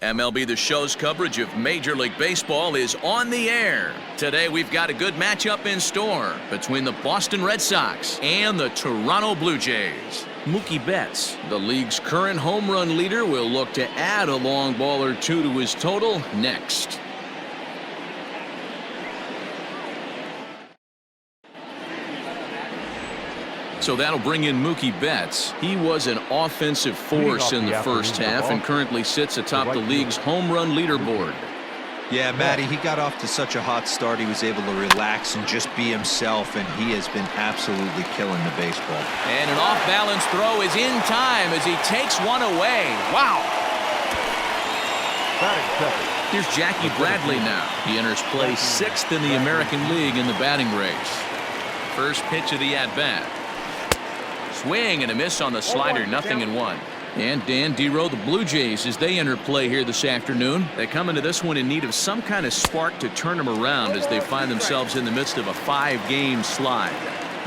MLB The Show's coverage of Major League Baseball is on the air. Today we've got a good matchup in store between the Boston Red Sox and the Toronto Blue Jays. Mookie Betts, the league's current home run leader, will look to add a long ball or two to his total next. So that'll bring in Mookie Betts. He was an offensive force in the first half and currently sits atop the league's home run leaderboard. Yeah, Matty, he got off to such a hot start. He was able to relax and just be himself, and he has been absolutely killing the baseball. And an off-balance throw is in time as he takes one away. Wow! Here's Jackie Bradley now. He enters play 6th in the American League in the batting race. First pitch of the at-bat. Swing and a miss on the slider, 0-1. And Dan Dero, the Blue Jays, as they enter play here this afternoon, they come into this one in need of some kind of spark to turn them around as they find themselves in the midst of a 5-game slide.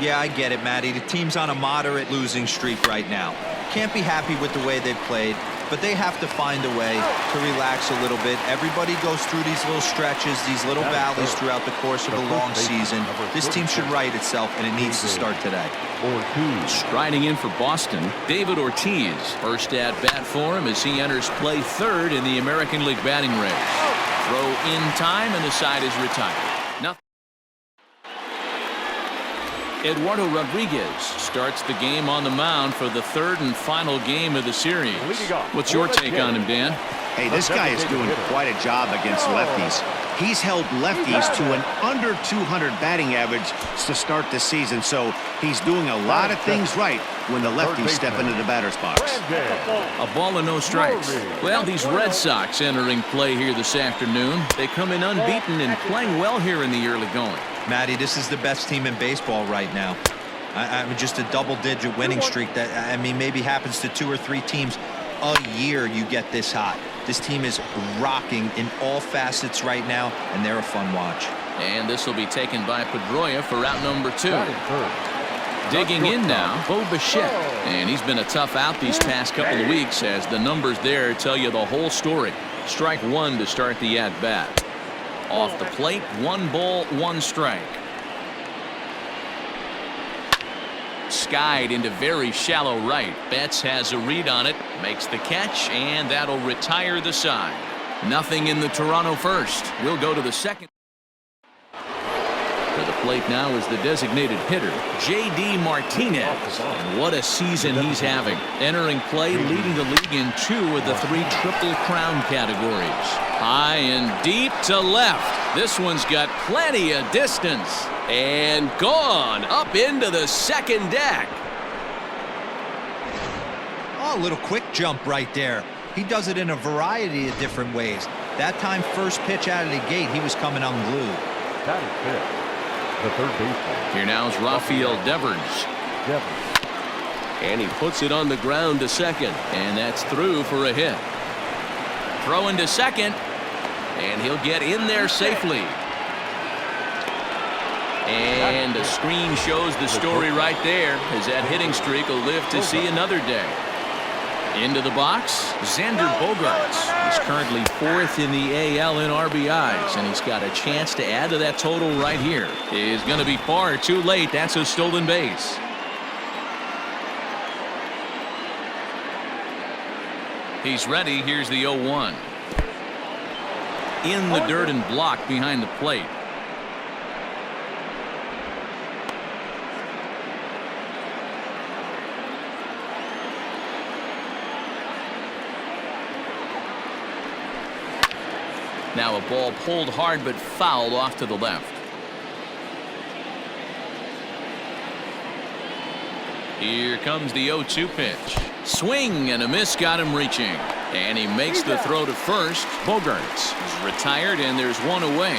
Yeah, I get it, Matty. The team's on a moderate losing streak right now. Can't be happy with the way they've played, but they have to find a way to relax a little bit. Everybody goes through these little stretches, these little valleys throughout the course of a long season. This team should right itself, and it needs to start today. Striding in for Boston, David Ortiz. First at bat for him as he enters play 3rd in the American League batting race. Throw in time, and the side is retired. Eduardo Rodriguez starts the game on the mound for the 3rd and final game of the series. What's your take on him, Dan? Hey, this guy is doing quite a job against lefties. He's held lefties to an under 200 batting average to start the season, so he's doing a lot of things right when the lefties step into the batter's box. A ball and no strikes. Well, these Red Sox entering play here this afternoon. They come in unbeaten and playing well here in the early going. Matty, this is the best team in baseball right now. I mean, just a double-digit winning streak that, I mean, maybe happens to 2 or 3 teams a year. You get this hot. This team is rocking in all facets right now, and they're a fun watch. And this will be taken by Pedroia for out number 2. Digging in now, Bo Bichette. And he's been a tough out these past couple of weeks as the numbers there tell you the whole story. Strike 1 to start the at-bat. Off the plate, 1 ball, 1 strike. Skied into very shallow right. Betts has a read on it, makes the catch, and that'll retire the side. Nothing in the Toronto first. We'll go to the second. To the plate now is the designated hitter, J.D. Martinez. And what a season he's having. Entering play, leading the league in 2 of the 3 Triple Crown categories. High and deep to left. This one's got plenty of distance. And gone up into the second deck. Oh, a little quick jump right there. He does it in a variety of different ways. That time, first pitch out of the gate, he was coming unglued. That is it. The third baseman. Here now is Rafael Devers. And he puts it on the ground to second. And that's through for a hit. Throwing to second. And he'll get in there safely. And the screen shows the story right there as that hitting streak will live to see another day. Into the box, Xander Bogaerts. He's currently 4th in the AL in RBIs, and he's got a chance to add to that total right here. Is going to be far too late. That's a stolen base. He's ready. Here's the 0-1. In the dirt and blocked behind the plate. Now a ball pulled hard but fouled off to the left. Here comes the 0-2 pitch. Swing and a miss got him reaching. And he makes the throw to first. Bogaerts is retired and there's one away.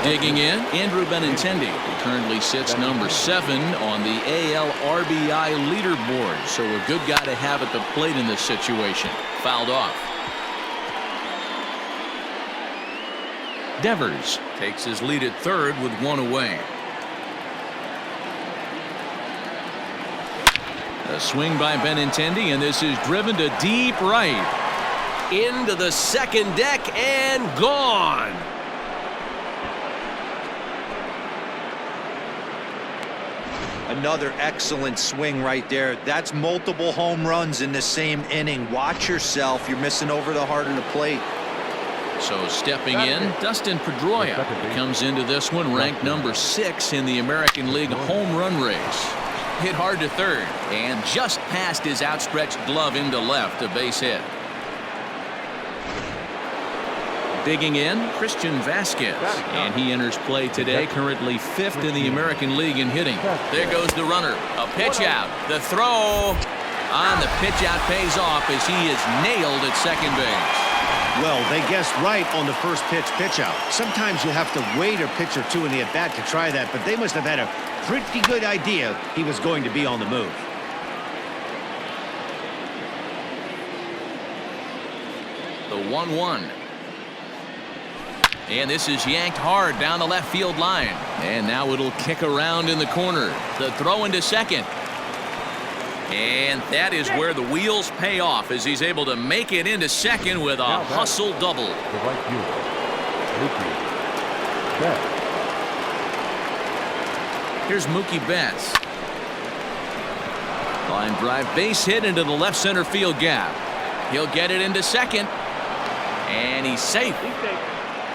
Digging in, Andrew Benintendi, who currently sits number 7 on the AL RBI leaderboard. So a good guy to have at the plate in this situation. Fouled off. Devers takes his lead at 3rd with 1 away. A swing by Benintendi, and this is driven to deep right. Into the second deck and gone. Another excellent swing right there. That's multiple home runs in the same inning. Watch yourself. You're missing over the heart of the plate. So stepping in, Dustin Pedroia comes into this one ranked number 6 in the American League home run race. Hit hard to third and just past his outstretched glove into left, a base hit. Digging in, Christian Vasquez, and he enters play today, currently 5th in the American League in hitting. There goes the runner. A pitch out. The throw on the pitch out pays off as he is nailed at second base. Well, they guessed right on the first pitch out. Sometimes you have to wait a pitch or two in the at-bat to try that, but they must have had a pretty good idea he was going to be on the move. The 1-1. And this is yanked hard down the left field line. And now it'll kick around in the corner. The throw into second. And that is where the wheels pay off as he's able to make it into second with a hustle double. The right fielder, Mookie Betts. Here's Mookie Betts. Line drive base hit into the left center field gap. He'll get it into second. And he's safe.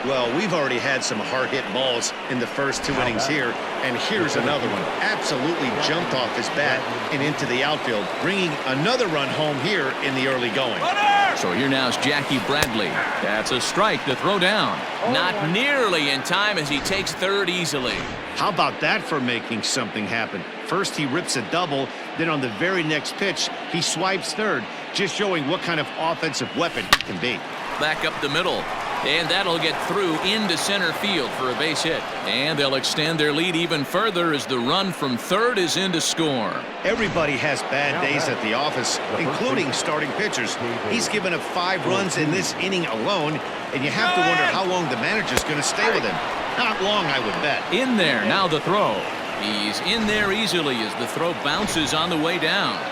Well, we've already had some hard-hit balls in the first 2 innings here, and here's another one. Absolutely jumped off his bat and into the outfield, bringing another run home here in the early going. So here now is Jackie Bradley. That's a strike to throw down. Not nearly in time as he takes third easily. How about that for making something happen? First he rips a double, then on the very next pitch he swipes third, just showing what kind of offensive weapon he can be. Back up the middle. And that'll get through into center field for a base hit. And they'll extend their lead even further as the run from third is in to score. Everybody has bad days at the office, including starting pitchers. He's given up 5 runs in this inning alone, and you have to wonder how long the manager's going to stay with him. Not long, I would bet. In there, now the throw. He's in there easily as the throw bounces on the way down.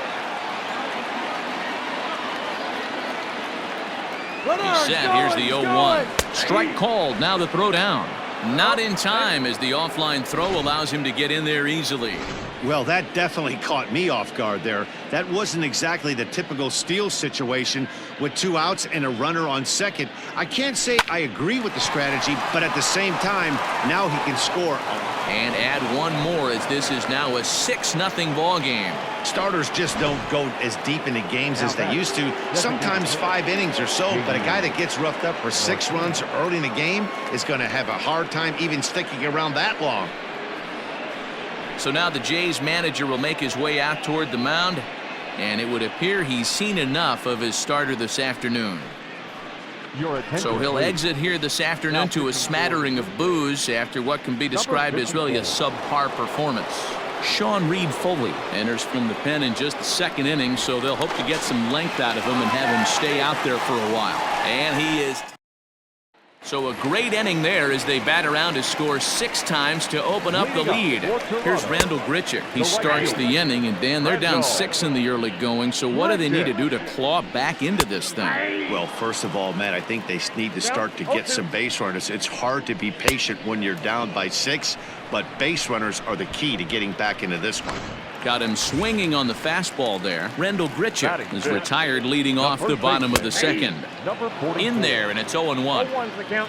He's set. Here's the 0-1. Strike called. Now the throw down. Not in time as the offline throw allows him to get in there easily. Well, that definitely caught me off guard there. That wasn't exactly the typical steal situation with 2 outs and a runner on second. I can't say I agree with the strategy, but at the same time, now he can score. And add one more as this is now a 6-0 ball game. Starters just don't go as deep into games as they used to. Sometimes 5 innings or so, but a guy that gets roughed up for 6 runs early in the game is going to have a hard time even sticking around that long. So now the Jays manager will make his way out toward the mound, and it would appear he's seen enough of his starter this afternoon. So he'll exit here this afternoon to a smattering of boos after what can be described as really a subpar performance. Sean Reed Foley enters from the pen in just the second inning, so they'll hope to get some length out of him and have him stay out there for a while. And he is. So a great inning there as they bat around to score 6 times to open up the lead. Here's Randall Grichuk. He starts the inning, and Dan, they're down 6 in the early going, so what do they need to do to claw back into this thing? Well, first of all, Matt, I think they need to start to get some base runners. It's hard to be patient when you're down by 6, but base runners are the key to getting back into this one. Got him swinging on the fastball there. Randall Grichuk is retired leading off the bottom of the second. In there, and it's 0-1.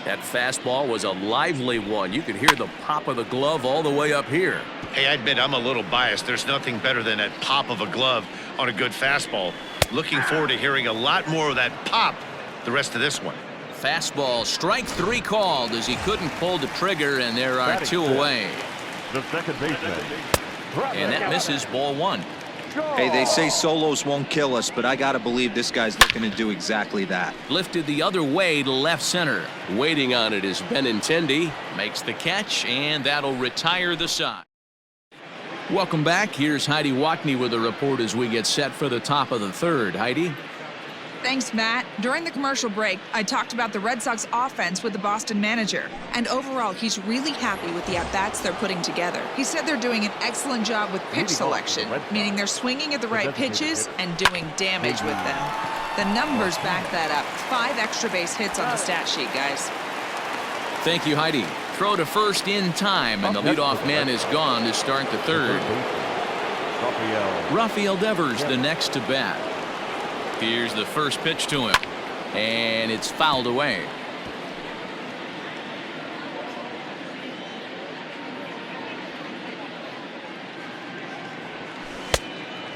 That fastball was a lively one. You could hear the pop of the glove all the way up here. Hey, I admit I'm a little biased. There's nothing better than that pop of a glove on a good fastball. Looking forward to hearing a lot more of that pop the rest of this one. Fastball, strike 3 called as he couldn't pull the trigger, and there are 2 away. The second baseman. And that misses ball 1. Hey, they say solos won't kill us, but I got to believe this guy's looking to do exactly that. Lifted the other way to left center. Waiting on it is Benintendi. Makes the catch, and that'll retire the side. Welcome back. Here's Heidi Watney with a report as we get set for the top of the third. Heidi? Thanks, Matt. During the commercial break, I talked about the Red Sox offense with the Boston manager. And overall, he's really happy with the at-bats they're putting together. He said they're doing an excellent job with pitch selection, meaning they're swinging at the right pitches and doing damage with them. The numbers back that up. 5 extra base hits on the stat sheet, guys. Thank you, Heidi. Throw to first in time, and the leadoff man is gone to start the third. Rafael Devers, the next to bat. Here's the first pitch to him, and it's fouled away.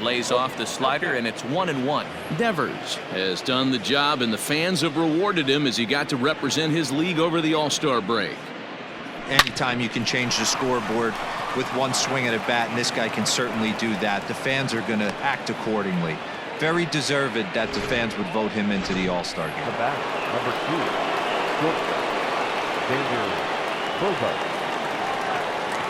Lays off the slider, and it's 1-1. Devers has done the job, and the fans have rewarded him as he got to represent his league over the All-Star break. Anytime you can change the scoreboard with one swing at a bat, and this guy can certainly do that, the fans are going to act accordingly. Very deserved that the fans would vote him into the All-Star game. The bat, number 2, Bogart.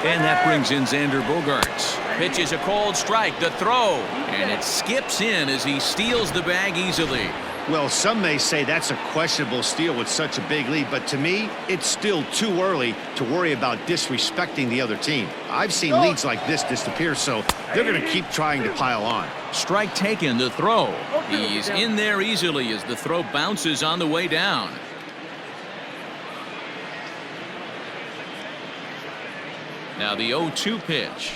And that brings in Xander Bogaerts. Pitches a cold strike, the throw, and it skips in as he steals the bag easily. Well, some may say that's a questionable steal with such a big lead, but to me, it's still too early to worry about disrespecting the other team. I've seen leads like this disappear, so they're going to keep trying to pile on. Strike taken, the throw. He's in there easily as the throw bounces on the way down. Now the 0-2 pitch.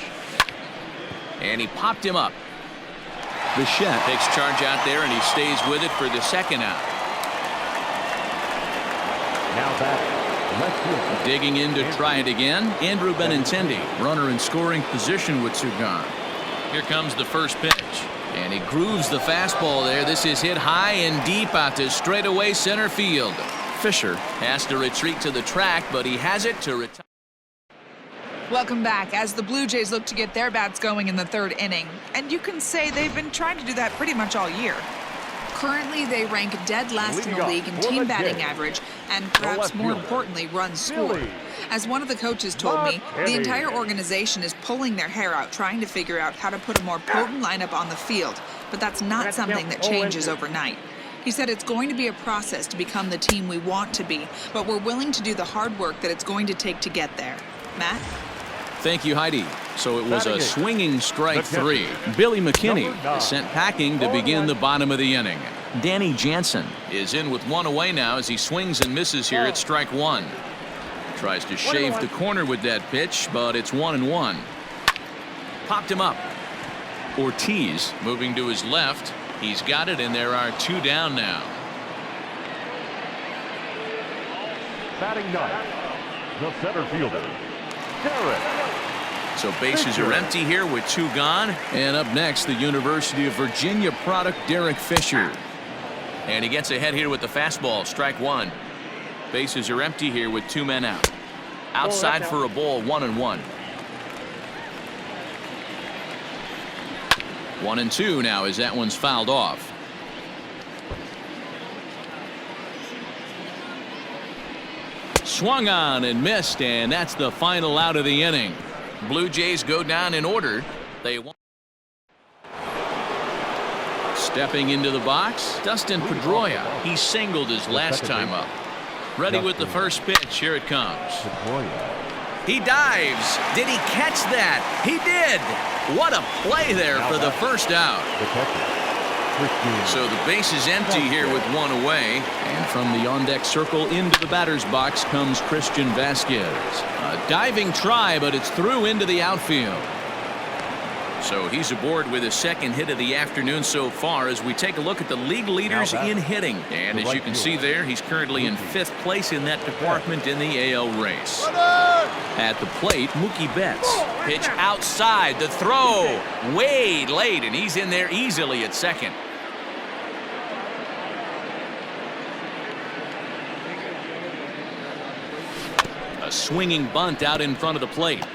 And he popped him up. Bichette takes charge out there, and he stays with it for the second out. Now back, left field. Digging in to try it again, Andrew Benintendi, runner in scoring position with two gone. Here comes the first pitch, and he grooves the fastball there. This is hit high and deep out to straightaway center field. Fisher has to retreat to the track, but he has it to retire. Welcome back as the Blue Jays look to get their bats going in the third inning. And you can say they've been trying to do that pretty much all year. Currently, they rank dead last in the league in team batting average and perhaps more importantly, runs scored. As one of the coaches told me, the entire organization is pulling their hair out trying to figure out how to put a more potent lineup on the field. But that's not something that changes overnight. He said it's going to be a process to become the team we want to be, but we're willing to do the hard work that it's going to take to get there. Matt? Thank you, Heidi. So it was a swinging strike 3. Billy McKinney is sent packing to begin the bottom of the inning. Danny Jansen is in with one away now as he swings and misses here at strike 1. Tries to shave the corner with that pitch, but it's 1-1. Popped him up. Ortiz moving to his left. He's got it, and there are 2 down now. Batting 9, the center fielder, Derek. So bases are empty here with 2 gone. And up next, the University of Virginia product, Derek Fisher. And he gets ahead here with the fastball, strike 1. Bases are empty here with 2 men out. Outside for a ball, 1-1. 1-2 now as that one's fouled off. Swung on and missed, and that's the final out of the inning. Blue Jays go down in order. They want. Stepping into the box, Dustin Pedroia. He singled his last time up. Ready with the first pitch. Here it comes. He dives. Did he catch that? He did. What a play there for the first out. So the base is empty here with 1 away. And from the on-deck circle into the batter's box comes Christian Vasquez. A diving try, but it's through into the outfield. So he's aboard with his second hit of the afternoon so far as we take a look at the league leaders in hitting. And as you can see there, he's currently in 5th place in that department in the AL race. At the plate, Mookie Betts. Pitch outside, the throw way late, and he's in there easily at second. A swinging bunt out in front of the plate.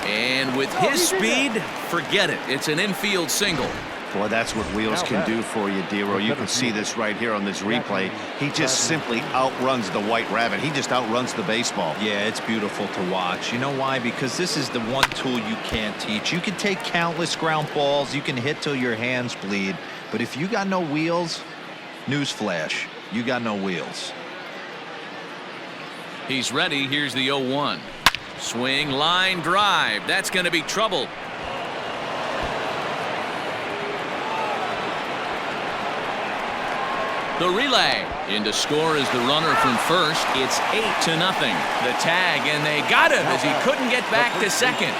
And with his speed, forget it. It's an infield single. Boy, that's what wheels can do for you, Dero. You can see this right here on this replay. He just simply outruns the white rabbit. He just outruns the baseball. Yeah, it's beautiful to watch. You know why? Because this is the one tool you can't teach. You can take countless ground balls. You can hit till your hands bleed. But if you got no wheels, newsflash, you got no wheels. He's ready. Here's the 0-1. Swing, line drive. That's going to be trouble. The relay. In to score is the runner from first. It's 8-0. The tag, and they got him as he couldn't get back to second.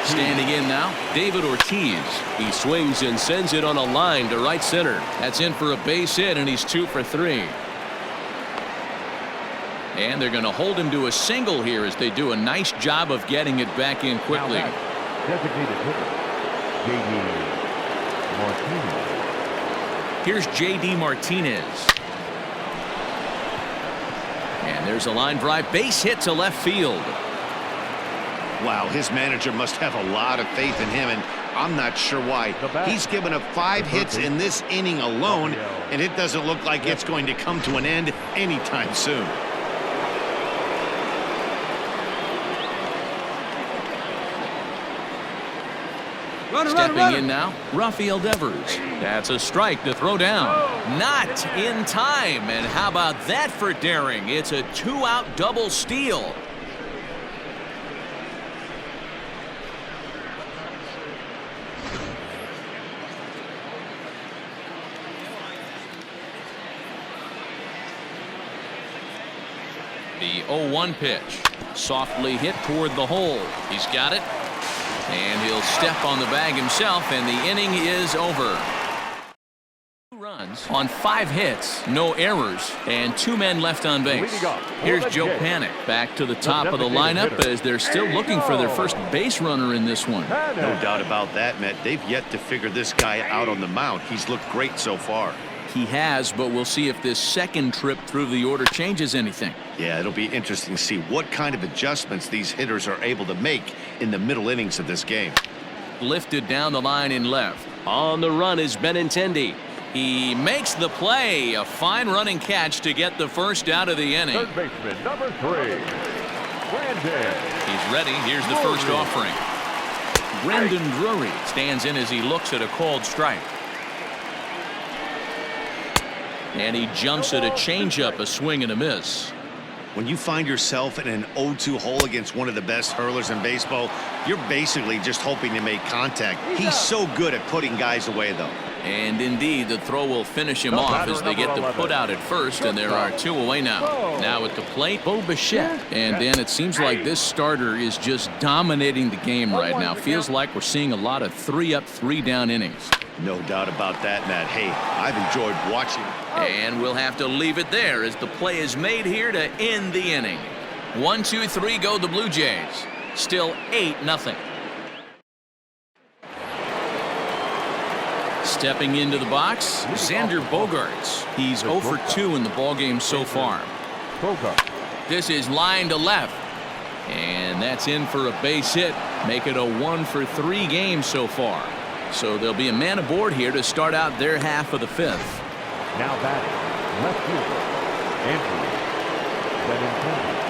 Standing in now, David Ortiz. He swings and sends it on a line to right center. That's in for a base hit, and he's 2 for 3. And they're going to hold him to a single here as they do a nice job of getting it back in quickly. Designated hitter, J.D. Martinez. Here's J.D. Martinez. And there's a line drive base hit to left field. Wow, his manager must have a lot of faith in him, and I'm not sure why. He's given up 5 hits in this inning alone, and it doesn't look like it's going to come to an end anytime soon. Stepping in now, Rafael Devers. That's a strike to throw down. Not in time. And how about that for daring? It's a 2-out double steal. The 0-1 pitch. Softly hit toward the hole. He's got it. And he'll step on the bag himself, and the inning is over. 2 runs on 5 hits, no errors, and 2 men left on base. Here's Joe Panik back to the top of the lineup as they're still looking for their first base runner in this one. No doubt about that, Matt. They've yet to figure this guy out on the mound. He's looked great so far. He has, but we'll see if this second trip through the order changes anything. Yeah, it'll be interesting to see what kind of adjustments these hitters are able to make in the middle innings of this game. Lifted down the line in left. On the run is Benintendi. He makes the play. A fine running catch to get the first out of the inning. Third baseman, number 3, Brandon. He's ready. Here's the first offering. Brendan Drury stands in as he looks at a called strike. And he jumps at a changeup, a swing and a miss. When you find yourself in an 0-2 hole against one of the best hurlers in baseball, you're basically just hoping to make contact. He's so good at putting guys away, though. And indeed, the throw will finish him off as they get the put out at first, and there are 2 away now. Now at the plate, Bo Bichette. And Dan, it seems like this starter is just dominating the game right now. Feels like we're seeing a lot of 3-up, 3-down innings. No doubt about that, Matt. Hey, I've enjoyed watching. And we'll have to leave it there as the play is made here to end the inning. 1, 2, 3 go the Blue Jays. Still 8-0. Stepping into the box, Xander Bogaerts. He's 0 for 2 in the ballgame so far. This is line to left. And that's in for a base hit. Make it a 1 for 3 game so far. So there'll be a man aboard here to start out their half of the 5th. Now batting, left fielder, Andrew Benintendi.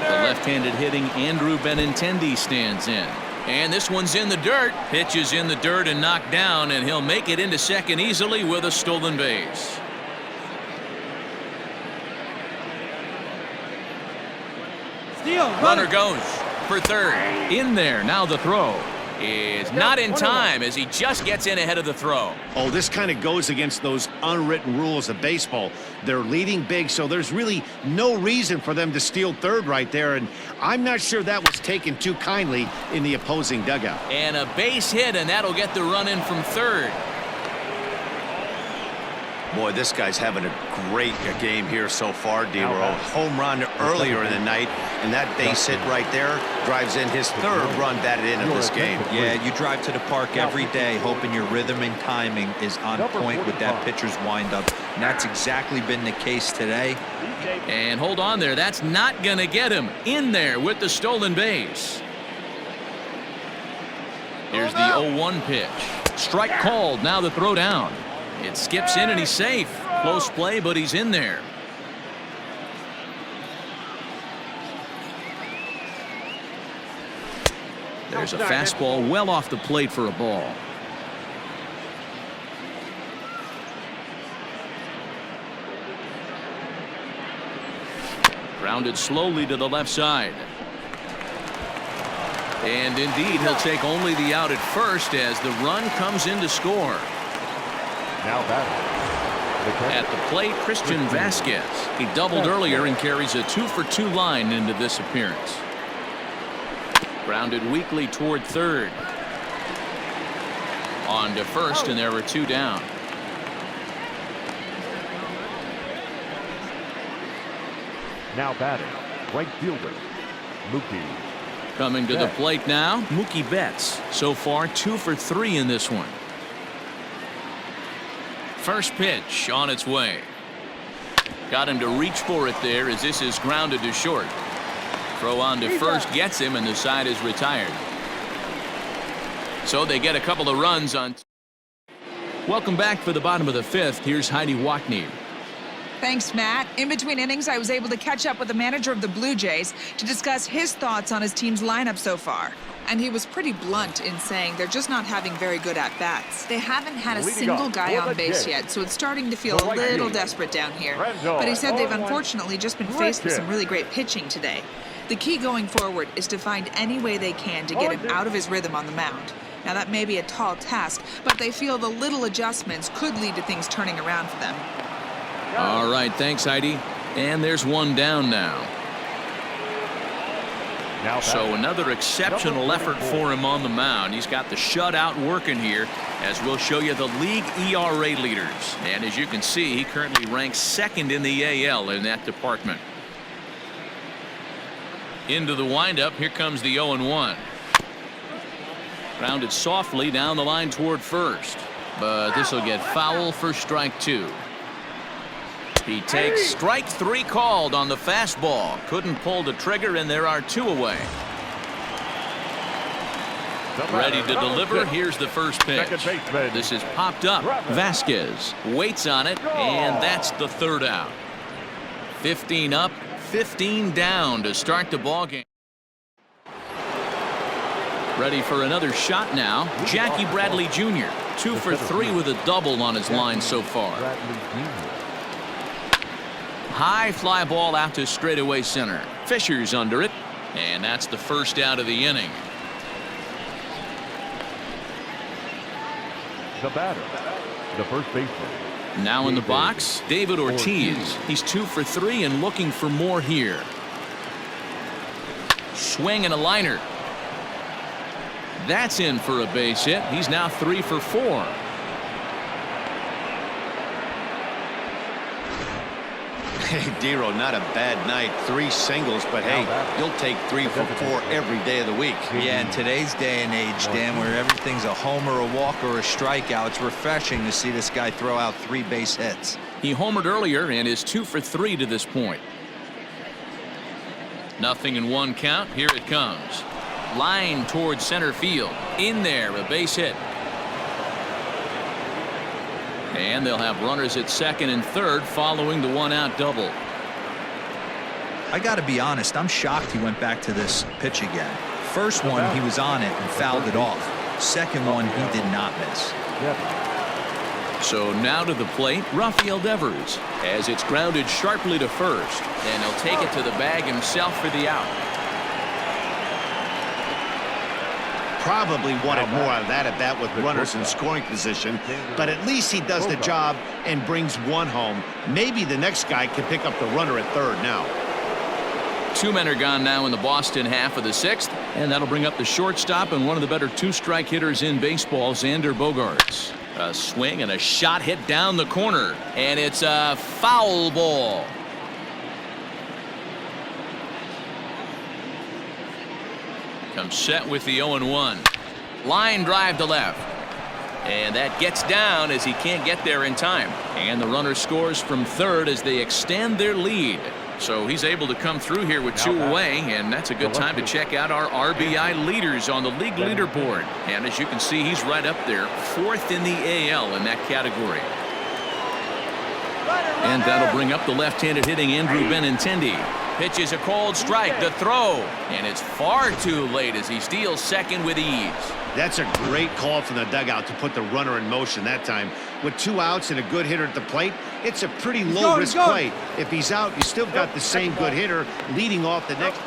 The left-handed hitting Andrew Benintendi stands in. And this one's in the dirt. Pitch is in the dirt and knocked down, and he'll make it into second easily with a stolen base. Runner goes for third. In there. Now the throw is not in time as he just gets in ahead of the throw. Oh, this kind of goes against those unwritten rules of baseball. They're leading big, so there's really no reason for them to steal third right there, and I'm not sure that was taken too kindly in the opposing dugout. And a base hit, and that'll get the run in from third. Boy, this guy's having a great game here so far, Dero. Home run earlier in the night, and that base hit right there drives in his 3rd run batted in of this game. Yeah, you drive to the park every day hoping your rhythm and timing is on point with that pitcher's windup, and that's exactly been the case today. And hold on there. That's not going to get him in there with the stolen base. Here's the 0-1 pitch. Strike called. Now the throw down. It skips in and he's safe. Close play, but he's in there. There's a fastball well off the plate for a ball. Grounded slowly to the left side. And indeed, he'll take only the out at first as the run comes in to score. Now batting. At the plate, Christian Vasquez. He doubled earlier and carries a 2-for-2 line into this appearance. Grounded weakly toward third. On to first, and there were 2 down. Now batting. Right fielder. Mookie. Coming to the plate now, Mookie Betts. So far, 2 for 3 in this one. First pitch on its way. Got him to reach for it there as this is grounded to short. Throw on to first gets him, and the side is retired. So they get a couple of runs on. Welcome back for the bottom of the 5th. Here's Heidi Wackney. Thanks, Matt. In between innings, I was able to catch up with the manager of the Blue Jays to discuss his thoughts on his team's lineup so far. And he was pretty blunt in saying they're just not having very good at-bats. They haven't had a single guy on base yet, so it's starting to feel a little desperate down here. But he said they've unfortunately just been faced with some really great pitching today. The key going forward is to find any way they can to get him out of his rhythm on the mound. Now, that may be a tall task, but they feel the little adjustments could lead to things turning around for them. All right, thanks, Heidi. And there's 1 down now. So another exceptional effort for him on the mound. He's got the shutout working here, as we'll show you the league ERA leaders. And as you can see, he currently ranks 2nd in the AL in that department. Into the windup. Here comes the 0-1. Grounded softly down the line toward first. But this will get foul for strike 2. He takes strike 3 called on the fastball. Couldn't pull the trigger, and there are 2 away. Ready to deliver. Here's the first pitch. This is popped up. Vasquez waits on it, and that's the 3rd out. 15 up, 15 down to start the ball game. Ready for another shot now. Jackie Bradley Jr. 2 for 3 with a double on his line so far. High fly ball out to straightaway center. Fisher's under it, and that's the 1st out of the inning. The batter, the first baseman. Now in the box, David Ortiz. He's 2 for 3 and looking for more here. Swing and a liner. That's in for a base hit. He's now 3 for 4. Hey, Dero, not a bad night. 3 singles, but hey, you'll take 3 for 4 every day of the week. Yeah, in today's day and age, Dan, where everything's a homer, a walk, or a strikeout, it's refreshing to see this guy throw out 3 base hits. He homered earlier and is 2 for 3 to this point. Nothing in 1 count. Here it comes. Line towards center field. In there, a base hit. And they'll have runners at 2nd and 3rd following the 1-out double. I got to be honest, I'm shocked he went back to this pitch again. First one, he was on it and fouled it off. Second one, he did not miss. So now to the plate, Rafael Devers, as it's grounded sharply to first. And he'll take it to the bag himself for the out. Probably wanted more out of that at bat with runners in scoring position, but at least he does the job and brings 1 home. Maybe the next guy can pick up the runner at 3rd now. 2 men are gone now in the Boston half of the 6th, and that'll bring up the shortstop and one of the better 2-strike hitters in baseball, Xander Bogaerts. A swing and a shot hit down the corner, and it's a foul ball. Comes set with the 0-1. Line drive to left. And that gets down as he can't get there in time. And the runner scores from 3rd as they extend their lead. So he's able to come through here with 2 away, and that's a good time to check out our RBI leaders on the league leaderboard. And as you can see, he's right up there, 4th in the AL in that category. And that'll bring up the left-handed hitting Andrew Benintendi. Pitch is a cold strike. The throw, and it's far too late as he steals second with ease. That's a great call from the dugout to put the runner in motion that time. With 2 outs and a good hitter at the plate, it's a pretty low-risk play. If he's out, you still got the same good hitter leading off the next.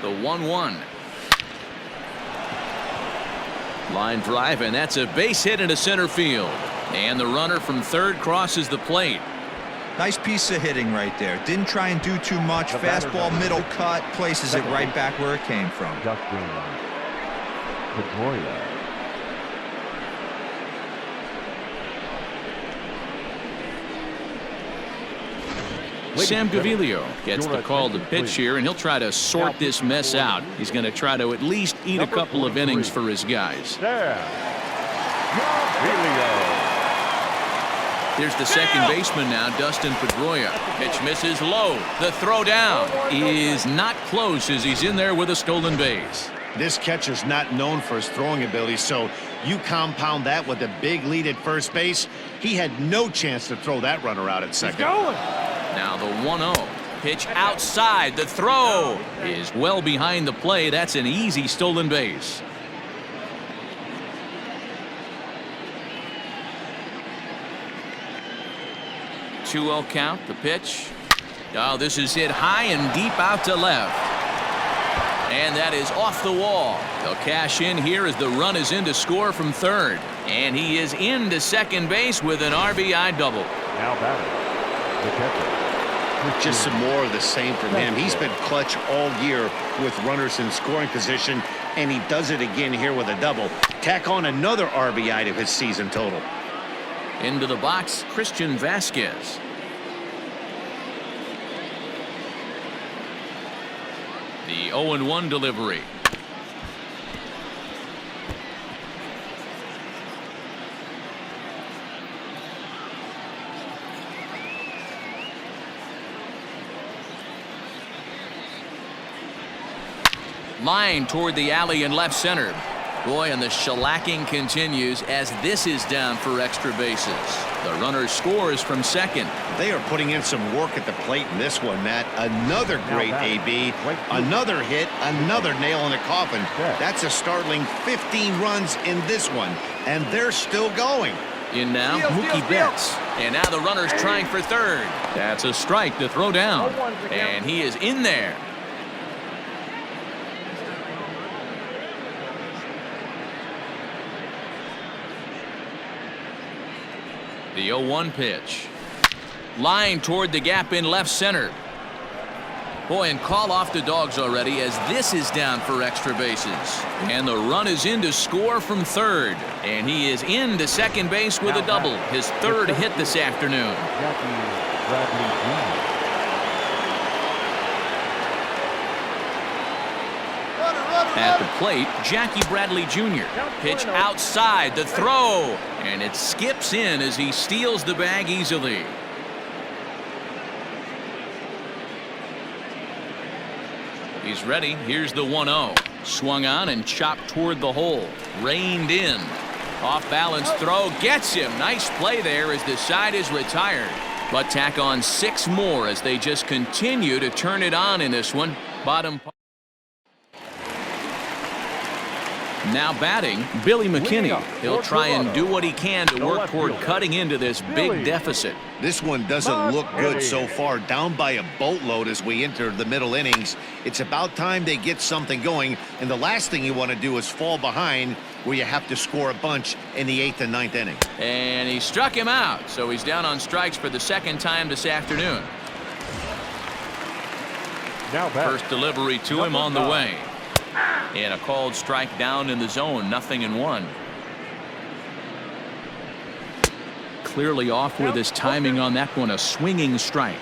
The 1-1. Line drive, and that's a base hit into center field. And the runner from third crosses the plate. Nice piece of hitting right there. Didn't try and do too much. Fastball, middle cut, places it right back where it came from. Justin Pedroia. Sam Gaviglio gets the call to pitch here, and he'll try to sort this mess out. He's going to try to at least eat a couple of innings for his guys. Here's the second baseman now, Dustin Pedroia. Pitch misses low. The throw down is not close as he's in there with a stolen base. This catcher's not known for his throwing ability, so you compound that with a big lead at first base. He had no chance to throw that runner out at second. Now the 1-0. Pitch outside. The throw is well behind the play. That's an easy stolen base. .2-0 count. The pitch. Oh, this is hit high and deep out to left. And that is off the wall. They'll cash in here as the run is in to score from third. And he is into second base with an RBI double. Now batting, the catcher. Just some more of the same from him. He's been clutch all year with runners in scoring position, and he does it again here with a double. Tack on another RBI to his season total. Into the box, Christian Vasquez. The 0-1 delivery. Line toward the alley in left center. Boy, and the shellacking continues as this is down for extra bases. The runner scores from second. They are putting in some work at the plate in this one, Matt. Another great AB, another hit, another nail in the coffin. That's a startling 15 runs in this one, and they're still going. In now, Mookie Betts. And now the runner's trying for third. That's a strike to throw down. And he is in there. The 0-1 pitch. Line toward the gap in left center. Boy, and call off the dogs already as this is down for extra bases. And the run is in to score from third. And he is into second base with a double. His third hit this afternoon. At the plate, Jackie Bradley Jr. Pitch outside, the throw, and it skips in as he steals the bag easily. He's ready. Here's the 1-0. Swung on and chopped toward the hole. Reined in. Off balance throw gets him. Nice play there as the side is retired. But tack on 6 more as they just continue to turn it on in this one. Bottom. Now batting, Billy McKinney. He'll try and do what he can to work toward cutting into this big deficit. This one doesn't look good so far. Down by a boatload as we enter the middle innings. It's about time they get something going, and the last thing you want to do is fall behind where you have to score a bunch in the 8th and 9th inning. And he struck him out, so he's down on strikes for the second time this afternoon. First delivery to him on the way. And a called strike down in the zone, 0-1. Clearly off with his timing on that one, a swinging strike.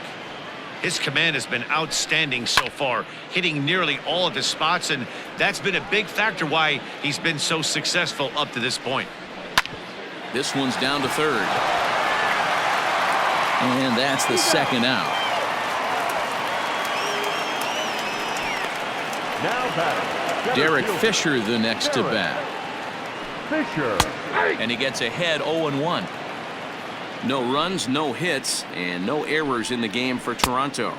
His command has been outstanding so far, hitting nearly all of his spots, and that's been a big factor why he's been so successful up to this point. This one's down to third. And that's the second out. Now batting. Derek Fisher the next to bat. Fisher. And he gets ahead 0-1. No runs, no hits, and no errors in the game for Toronto.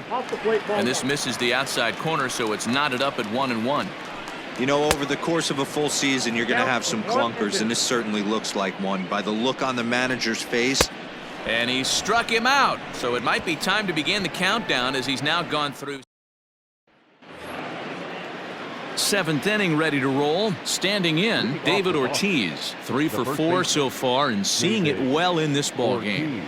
And this misses the outside corner, so it's knotted up at 1-1. You know, over the course of a full season, you're going to have some clunkers, and this certainly looks like one by the look on the manager's face. And he struck him out, so it might be time to begin the countdown as he's now gone through. Seventh inning ready to roll. Standing in, David Ortiz. 3 for 4 so far and seeing it well in this ball game.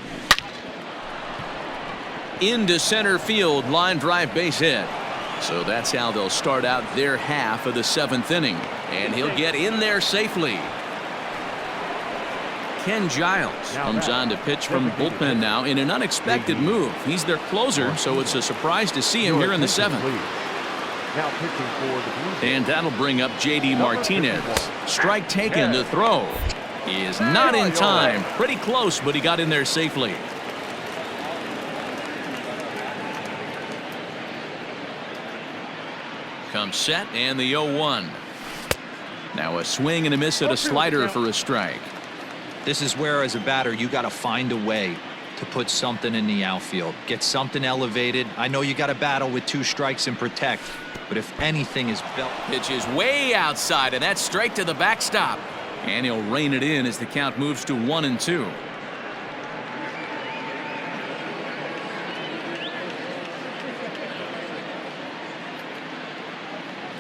Into center field, line drive base hit. So that's how they'll start out their half of the seventh inning. And he'll get in there safely. Ken Giles comes on to pitch from the bullpen now in an unexpected move. He's their closer, so it's a surprise to see him here in the seventh. Now pitching for the Blue And that'll bring up J.D. Martinez. Strike taken to throw. He is not in time. Pretty close, but he got in there safely. Comes set and the 0-1. Now a swing and a miss at a slider for a strike. This is where, as a batter, you got to find a way to put something in the outfield. Get something elevated. I know you got to battle with 2 strikes and protect, but if anything is built. Pitch is way outside, and that's straight to the backstop. And he'll rein it in as the count moves to 1-2.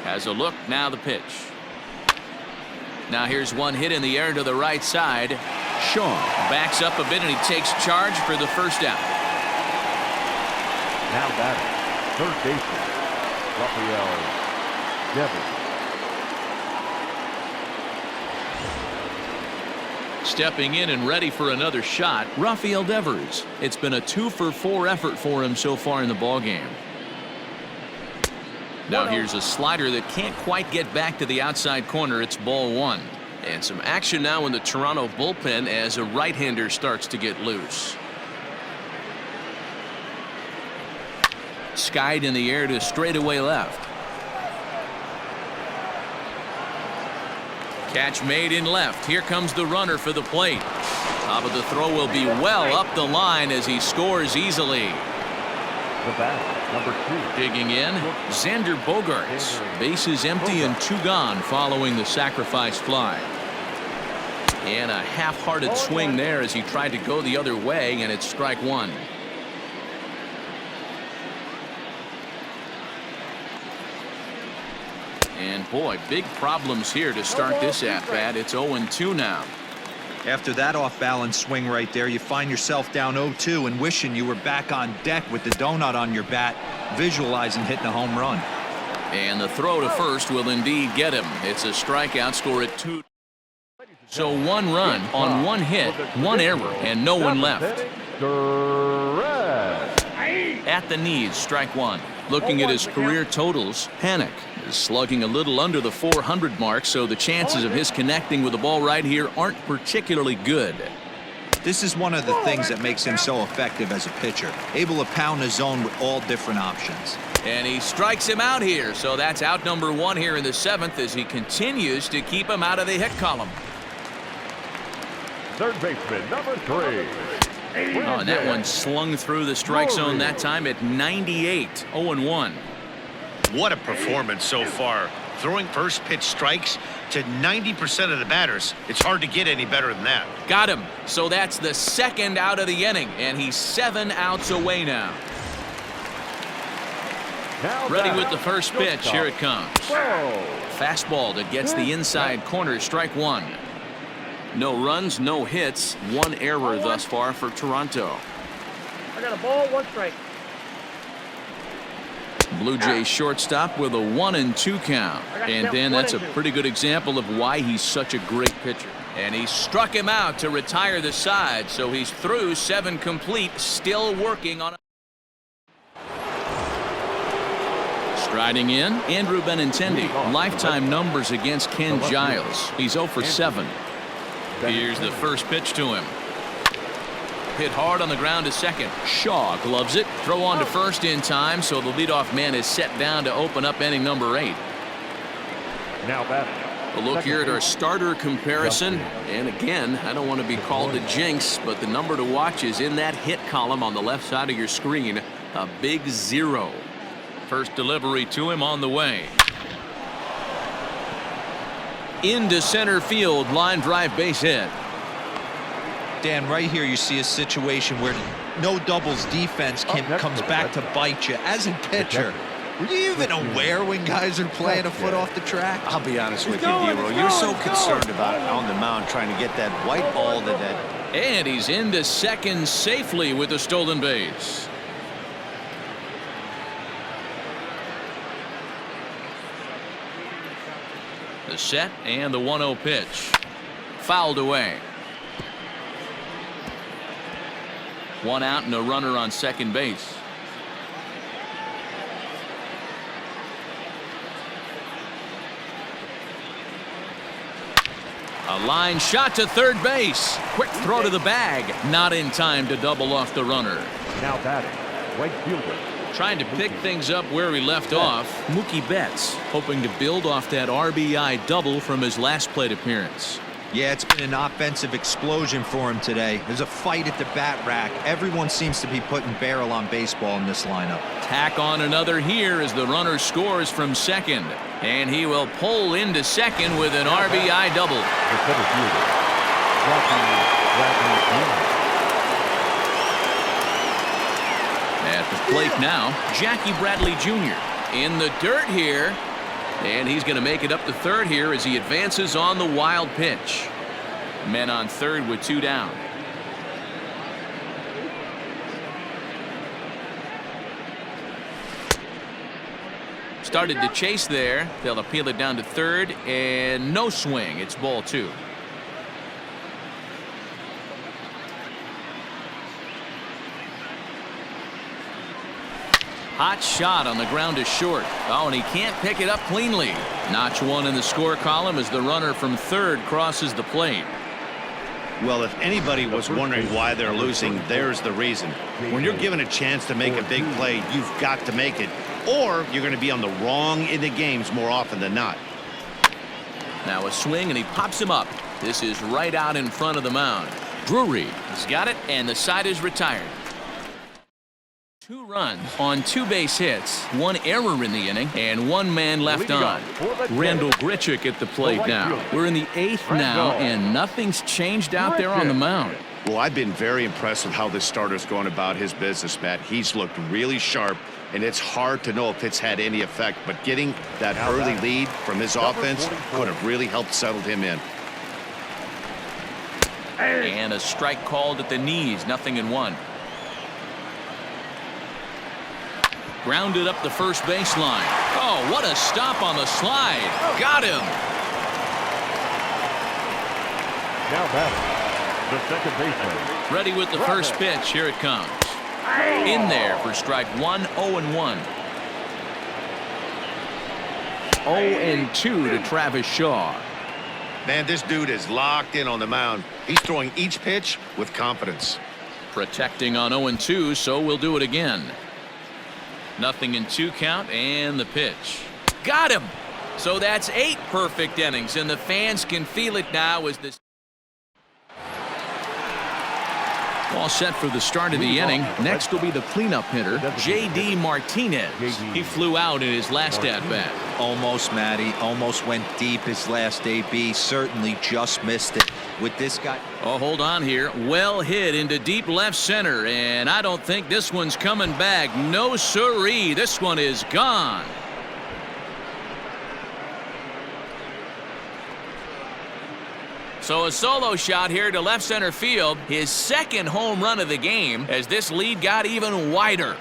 Has a look, now the pitch. Now here's one hit in the air to the right side. Shaw backs up a bit and he takes charge for the first out. Now batting. Third baseman. Rafael Devers. Stepping in and ready for another shot, Rafael Devers. It's been a 2 for 4 effort for him so far in the ballgame. Now here's a slider that can't quite get back to the outside corner. It's ball 1. And some action now in the Toronto bullpen as a right-hander starts to get loose. Skied in the air to straightaway left. Catch made in left. Here comes the runner for the plate. Top of the throw will be well up the line as he scores easily. The bat, number 2. Digging in, Xander Bogaerts. Bases empty and 2 gone following the sacrifice fly. And a half-hearted swing there as he tried to go the other way, and it's strike 1. And boy, big problems here to start this at-bat. It's 0-2 now. After that off-balance swing right there, you find yourself down 0-2 and wishing you were back on deck with the donut on your bat, visualizing hitting a home run. And the throw to first will indeed get him. It's a strikeout, score at 2. So 1 run on 1 hit, 1 error, and no one left. At the knees, strike 1. Looking at his career totals, Panik is slugging a little under the 400 mark, so the chances of his connecting with the ball right here aren't particularly good. This is one of the things that makes him so effective as a pitcher, able to pound the zone with all different options. And he strikes him out here, so that's out number 1 here in the 7th as he continues to keep him out of the hit column. Third baseman, number 3. Oh, and that one slung through the strike zone that time at 98, 0-1. What a performance so far. Throwing first pitch strikes to 90% of the batters. It's hard to get any better than that. Got him. So that's the 2nd out of the inning, and he's 7 outs away now. Ready with the first pitch. Here it comes. Fastball that gets the inside corner. Strike 1. No runs, no hits, 1 error thus far for Toronto. I got a ball, 1 strike. Blue Jays shortstop with a 1-2 count. And then that's a pretty good example of why he's such a great pitcher. And he struck him out to retire the side, so he's through 7 complete, still working on it. Striding in, Andrew Benintendi. Lifetime numbers against Ken Giles. He's 0 for 7. Here's the first pitch to him. Hit hard on the ground to second. Shaw gloves it. Throw on to first in time, so the leadoff man is set down to open up inning number 8. Now batting. A look here at our starter comparison. And again, I don't want to be called a jinx, but the number to watch is in that hit column on the left side of your screen. A big 0. First delivery to him on the way. Into center field, line drive base hit. Dan, right here you see a situation where no doubles defense comes back to bite you. As a pitcher, were you even aware when guys are playing a foot off the track? I'll be honest with you, Dero. You're so concerned about it on the mound trying to get that white ball to that. And he's into second safely with the stolen base. The set and the 1-0 pitch. Fouled away. 1 out and a runner on second base. A line shot to third base. Quick throw to the bag. Not in time to double off the runner. Now batting. Right fielder. Trying to pick things up where he left off. Mookie Betts hoping to build off that RBI double from his last plate appearance. Yeah, it's been an offensive explosion for him today. There's a fight at the bat rack. Everyone seems to be putting barrel on baseball in this lineup. Tack on another here as the runner scores from second. And he will pull into second with an RBI double. The center fielder. Bradley. At the plate now, Jackie Bradley Jr. in the dirt here. And he's going to make it up to third here as he advances on the wild pitch. Men on third with 2 down. Started to chase there. They'll appeal it down to third, and no swing. It's ball 2. Hot shot on the ground to short. Oh, and he can't pick it up cleanly. Notch 1 in the score column as the runner from third crosses the plate. Well, if anybody was wondering why they're losing, there's the reason. When you're given a chance to make a big play, you've got to make it, or you're going to be on the wrong end of games more often than not. Now a swing, and he pops him up. This is right out in front of the mound. Drury has got it, and the side is retired. 2 runs on 2 base hits, 1 error in the inning, and 1 man left on. Randall Grichuk at the plate now. We're in the 8th now, and nothing's changed out there on the mound. Well, I've been very impressed with how this starter's going about his business, Matt. He's looked really sharp, and it's hard to know if it's had any effect, but getting that early lead from his offense could have really helped settle him in. And a strike called at the knees, 0-1. Grounded up the first baseline. Oh, what a stop on the slide. Got him. Now batting. The second baseman. Ready with the first pitch. Here it comes. In there for strike 1, 0-1. 0-2 to Travis Shaw. Man, this dude is locked in on the mound. He's throwing each pitch with confidence. Protecting on 0-2, so we'll do it again. 0-2 count, and the pitch. Got him! So that's 8 perfect innings, and the fans can feel it now as this. All set for the start of the inning. Next will be the cleanup hitter, J.D. Martinez. He flew out in his last at-bat. Almost, Matty. Almost went deep his last AB. Certainly just missed it. With this guy. Oh, hold on here. Well hit into deep left center, and I don't think this one's coming back. No siree. This one is gone. So a solo shot here to left center field. His second home run of the game as this lead got even wider.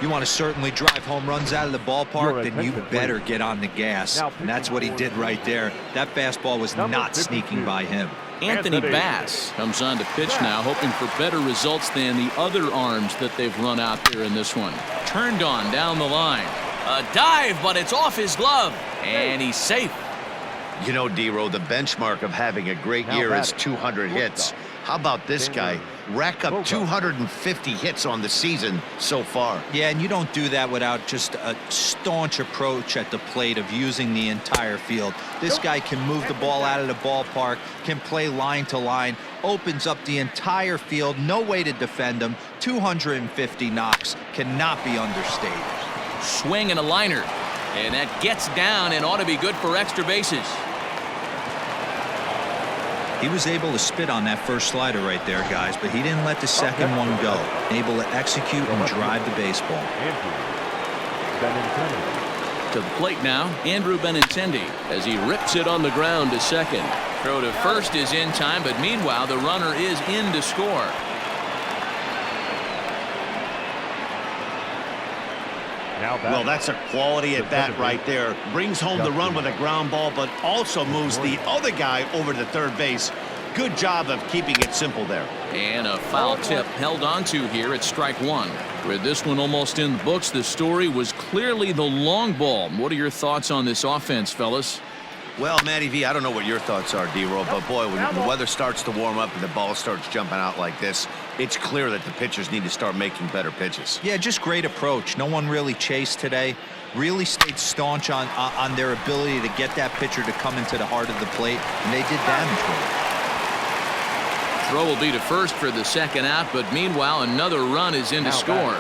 You want to certainly drive home runs out of the ballpark, then you better get on the gas. And that's what he did right there. That fastball was not sneaking by him. Anthony Bass comes on to pitch now, hoping for better results than the other arms that they've run out there in this one. Turned on down the line. A dive, but it's off his glove, and he's safe. You know, D-Row, the benchmark of having a great year is 200 hits. How about this guy? Rack up 250 hits on the season so far. Yeah, and you don't do that without just a staunch approach at the plate of using the entire field. This guy can move the ball out of the ballpark, can play line to line, opens up the entire field, no way to defend him. 250 knocks cannot be understated. Swing and a liner, and that gets down and ought to be good for extra bases. He was able to spit on that first slider right there, guys, but he didn't let the second one go. Able to execute and drive the baseball. To the plate now, Andrew Benintendi, as he rips it on the ground to second. Throw to first is in time, but meanwhile, the runner is in to score. Well, that's a quality at bat right there. Brings home the run with a ground ball, but also moves the other guy over to third base. Good job of keeping it simple there. And a foul tip held onto here at strike one. With this one almost in the books, the story was clearly the long ball. What are your thoughts on this offense, fellas? Well, Matty V, I don't know what your thoughts are, D-Roll, but boy, when the weather starts to warm up and the ball starts jumping out like this, it's clear that the pitchers need to start making better pitches. Yeah, just great approach. No one really chased today. Really stayed staunch on their ability to get that pitcher to come into the heart of the plate, and they did damage with it. Throw will be to first for the second out, but meanwhile, another run is in to score.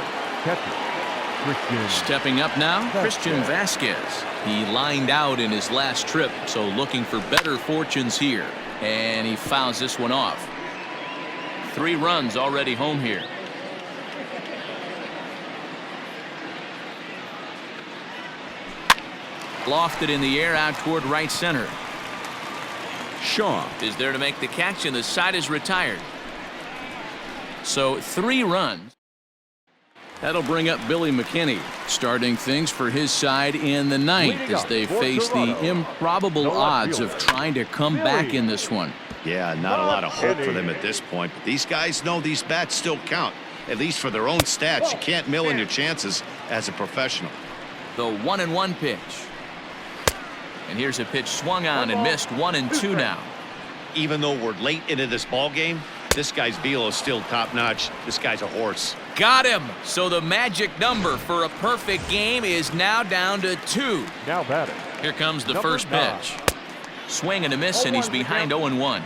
Stepping up now, Christian Vasquez. He lined out in his last trip, so looking for better fortunes here. And he fouls this one off. 3 runs already home here. Lofted in the air out toward right center. Shaw is there to make the catch, and the side is retired. So 3 runs. That'll bring up Billy McKinney, starting things for his side in the 9th as they face the improbable odds of trying to come back in this one. Yeah, not a lot of hope for them at this point, but these guys know these bats still count, at least for their own stats. You can't mill in your chances as a professional. The 1-1 pitch. And here's a pitch swung on and missed. 1-2 now. Even though we're late into this ball game, this guy's velo is still top-notch. This guy's a horse. Got him. So the magic number for a perfect game is now down to 2. Now batting. Here comes the first pitch. Swing and a miss, and he's behind 0-1.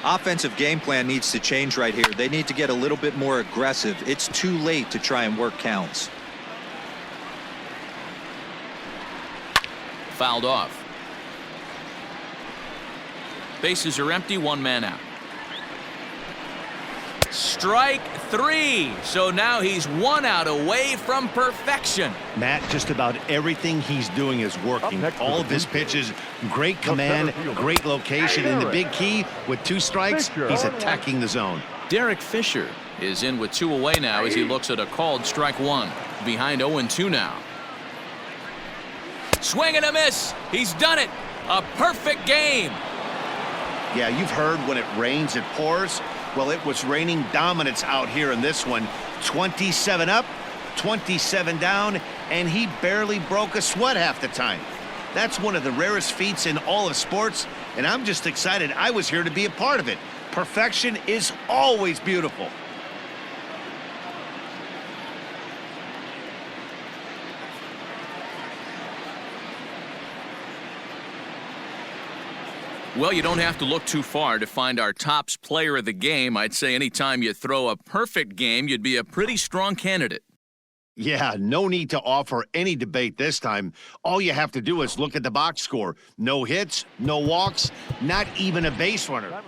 Offensive game plan needs to change right here. They need to get a little bit more aggressive. It's too late to try and work counts. Fouled off. Bases are empty, 1 man out. Strike 3. So now he's 1 out away from perfection. Matt, just about everything he's doing is working. All of his pitches, great command, great location, and the big key with 2 strikes, he's attacking the zone. Derek Fisher is in with 2 away now as he looks at a called strike 1. Behind 0-2 now. Swing and a miss. He's done it. A perfect game. Yeah, you've heard when it rains, it pours. Well, it was raining dominance out here in this one. 27 up, 27 down, and he barely broke a sweat half the time. That's one of the rarest feats in all of sports, and I'm just excited I was here to be a part of it. Perfection is always beautiful. Well, you don't have to look too far to find our tops player of the game. I'd say anytime you throw a perfect game, you'd be a pretty strong candidate. Yeah, no need to offer any debate this time. All you have to do is look at the box score. No hits, no walks, not even a base runner.